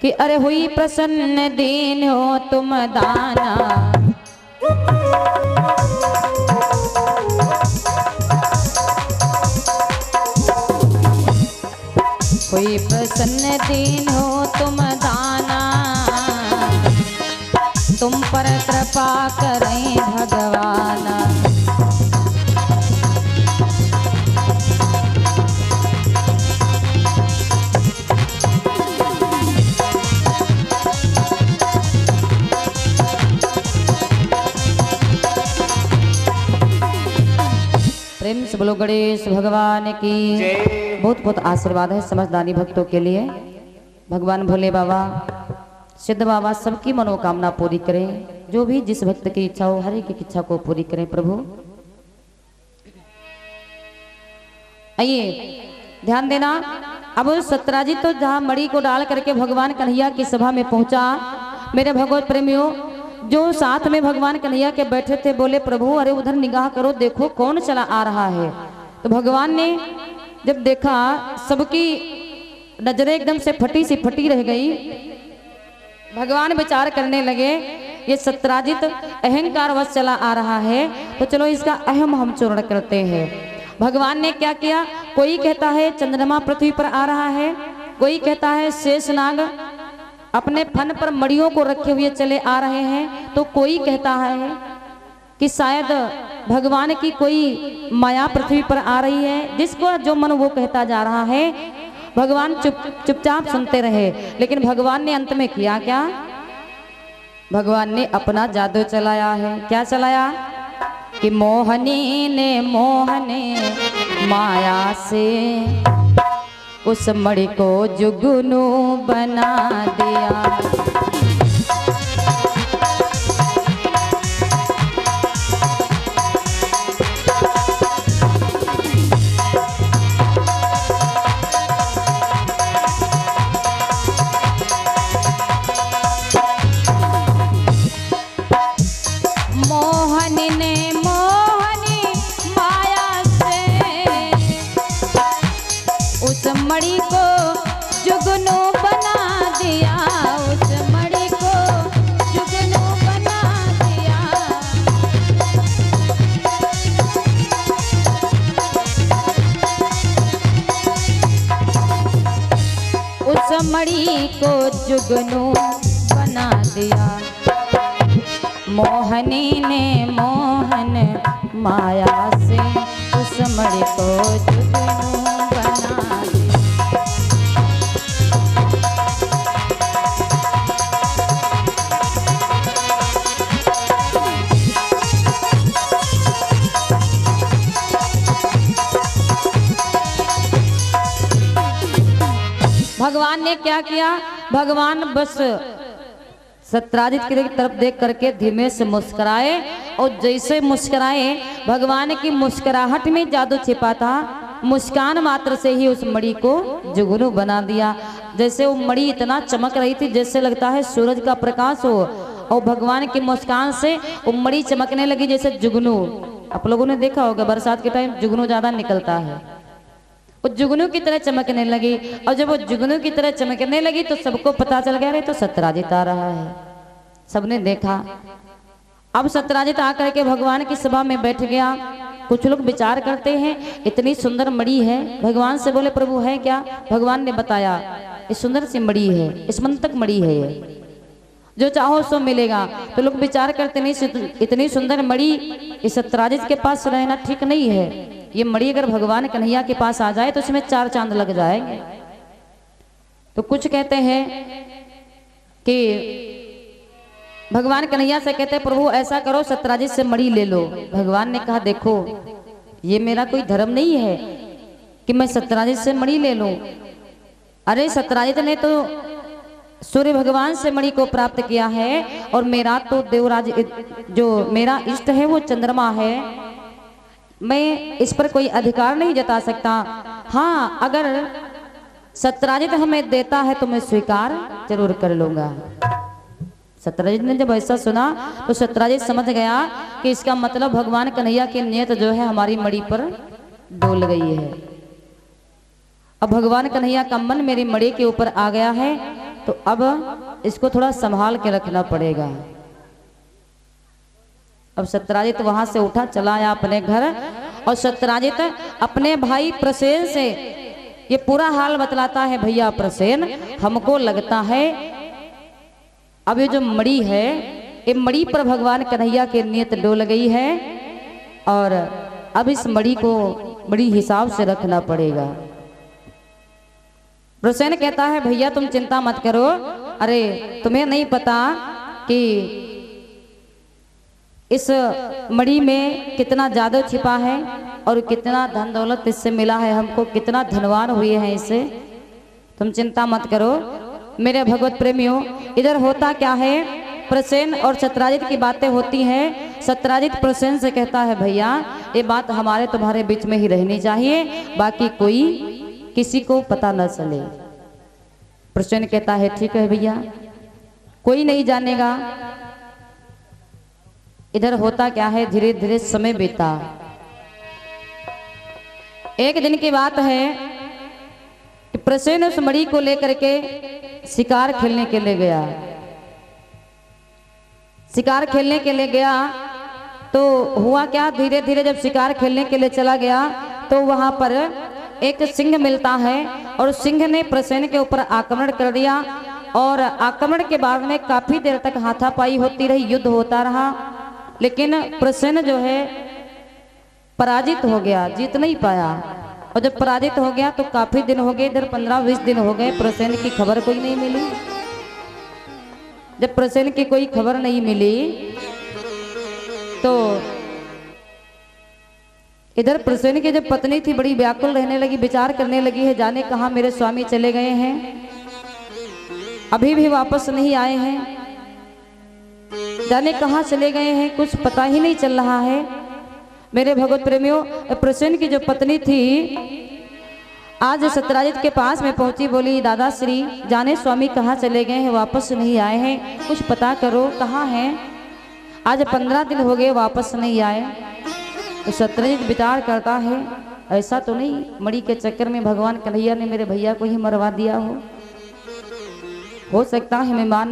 कि अरे हुई प्रसन्न दीन हो तुम दाना, हुई प्रसन्न दीन हो तुम दाना, तुम पर कृपा करें भगवान। प्रेम से बोलो गणेश भगवान की बहुत बहुत आशीर्वाद है समझदारी भक्तों के लिए। भगवान भोले बाबा सिद्ध बाबा सबकी मनोकामना पूरी करें, जो भी जिस भक्त की इच्छा हो हर एक की इच्छा को पूरी करें प्रभु। आइए ध्यान देना, अब सत्राजित तो जहां मणि को डाल करके भगवान कन्हैया की सभा में पहुंचा, मेरे भगवत प्रेमियों जो साथ में भगवान कन्हैया के बैठे थे बोले प्रभु अरे उधर निगाह करो देखो कौन चला आ रहा है। तो भगवान ने जब देखा सबकी नजरें एकदम से फटी रह गई। भगवान विचार करने लगे ये सत्राजित अहंकार वश चला आ रहा है तो चलो इसका अहम हम चूर्ण करते हैं। भगवान ने क्या किया, कोई कहता है चंद्रमा पृथ्वी पर आ रहा है, कोई कहता है शेषनाग अपने फन पर मड़ियों को रखे हुए चले आ रहे हैं, तो कोई कहता है कि शायद भगवान की कोई माया पृथ्वी पर आ रही है। जिसको जो मन वो कहता जा रहा है। भगवान चुपचाप सुनते रहे, लेकिन भगवान ने अंत में किया क्या, भगवान ने अपना जादू चलाया है। क्या चलाया कि मोहनी ने मोहने माया से उस मणि को जुगनू बना दिया। मोहन ने मोहनी माया से उस मणि को जुगनू बना दिया, उस मणि को जुगनू बना दिया। उस मणि को जुगनू बना दिया। मोहनी ने मोहन माया से उस मणि को जुगनू बना दिया। भगवान ने क्या किया, भगवान बस सत्राजित की तरफ देख करके धीमे से मुस्कुराए और जैसे मुस्कुराए भगवान की मुस्कुराहट में जादू छिपा था। मुस्कान मात्र से ही उस मणि को जुगनू बना दिया। जैसे वो मणि इतना चमक रही थी जैसे लगता है सूरज का प्रकाश हो, और भगवान की मुस्कान से वो मणि चमकने लगी जैसे जुगनू। आप लोगों ने देखा होगा बरसात के टाइम जुगनू ज्यादा निकलता है, वो जुगनू की तरह चमकने लगी। और जब वो जुगनू की तरह चमकने लगी तो सबको पता चल गया रे तो सत्राजित आ रहा है। सबने देखा। अब सत्राजित आकर के भगवान की सभा में बैठ गया। कुछ लोग विचार करते हैं इतनी सुंदर मणि है, भगवान से बोले प्रभु है क्या, भगवान ने बताया ये सुंदर सी मणि है, इस मन तक मणि है, ये जो चाहो सो मिलेगा। तो लोग विचार करते नहीं इतनी सुंदर मणि इस सत्राजित के पास रहना ठीक नहीं है। ये मणि अगर भगवान कन्हैया के पास आ जाए तो इसमें 4 चांद लग जाएंगे। तो कुछ कहते हैं कि भगवान कन्हैया से कहते प्रभु ऐसा करो सत्राजित से मणि ले लो। भगवान ने कहा देखो ये मेरा कोई धर्म नहीं है कि मैं सत्राजित से मणि ले लूं। अरे सत्राजित ने तो सूर्य भगवान से मणि को प्राप्त किया है और मेरा तो देवराज जो मेरा इष्ट है वो चंद्रमा है, मैं इस पर कोई अधिकार नहीं जता सकता। हाँ अगर सत्राजित हमें देता है तो मैं स्वीकार जरूर कर लूंगा। सत्राजित ने जब ऐसा सुना तो सत्राजित समझ गया कि इसका मतलब भगवान कन्हैया की नियत जो है हमारी मणि पर डोल गई है। अब भगवान कन्हैया का मन मेरी मणि के ऊपर आ गया है तो अब इसको थोड़ा संभाल के रखना पड़ेगा। अब सत्यराजित वहां से उठा, चला आया अपने घर और सत्यराजित अपने भाई प्रसेन से ये पूरा हाल बतलाता है। भैया प्रसेन, हमको लगता है अब ये जो मड़ी है, ये मड़ी पर भगवान कन्हैया की नियत डोल गई है और अब इस मड़ी को बड़ी हिसाब से रखना पड़ेगा। प्रसेन कहता है भैया तुम चिंता मत करो, अरे तुम्हें नहीं पता कि इस मड़ी में कितना जादू छिपा है और कितना धन दौलत इससे मिला है, हमको कितना धनवान हुए हैं इससे। तुम चिंता मत करो मेरे भगवत प्रेमियों। इधर होता क्या है, प्रसेन और सत्यराजित की बातें होती हैं। सत्यराजित प्रसेन से कहता है भैया ये बात हमारे तुम्हारे बीच में ही रहनी चाहिए, बाकी कोई किसी को पता न चले। प्रसेन कहता है ठीक है भैया, कोई नहीं जानेगा। इधर होता क्या है, धीरे धीरे समय बीता। एक दिन की बात है कि प्रसेन उस मड़ी को लेकर के शिकार खेलने के लिए गया। शिकार खेलने के लिए गया तो हुआ क्या, धीरे धीरे जब शिकार खेलने के लिए चला गया तो वहां पर एक सिंह मिलता है और सिंह ने प्रसेन के ऊपर आक्रमण कर दिया और आक्रमण के बाद में काफी देर तक हाथापाई होती रही, युद्ध होता रहा, लेकिन प्रसेन जो है पराजित हो गया, जीत नहीं पाया। और जब पराजित हो गया तो काफी दिन हो गए, इधर 15-20 दिन हो गए, प्रसेन की खबर कोई नहीं मिली। जब प्रसेन की कोई खबर नहीं मिली तो इधर प्रसेन की जब पत्नी थी बड़ी व्याकुल रहने लगी, विचार करने लगी है जाने कहाँ मेरे स्वामी चले गए हैं, अभी भी वापस नहीं आए हैं, जाने कहाँ चले गए हैं, कुछ पता ही नहीं चल रहा है। मेरे भगवत प्रेमियों, प्रसेन की जो पत्नी थी आज सत्यराजित के पास में पहुंची, बोली दादा श्री जाने स्वामी कहाँ चले गए हैं, वापस नहीं आए हैं, कुछ पता करो कहाँ हैं, आज 15 दिन हो गए वापस नहीं आए। तो सत्यराजित विचार करता है ऐसा तो नहीं मड़ी के चक्कर में भगवान कन्हैया ने मेरे भैया को ही मरवा दिया हो सकता है मेहमान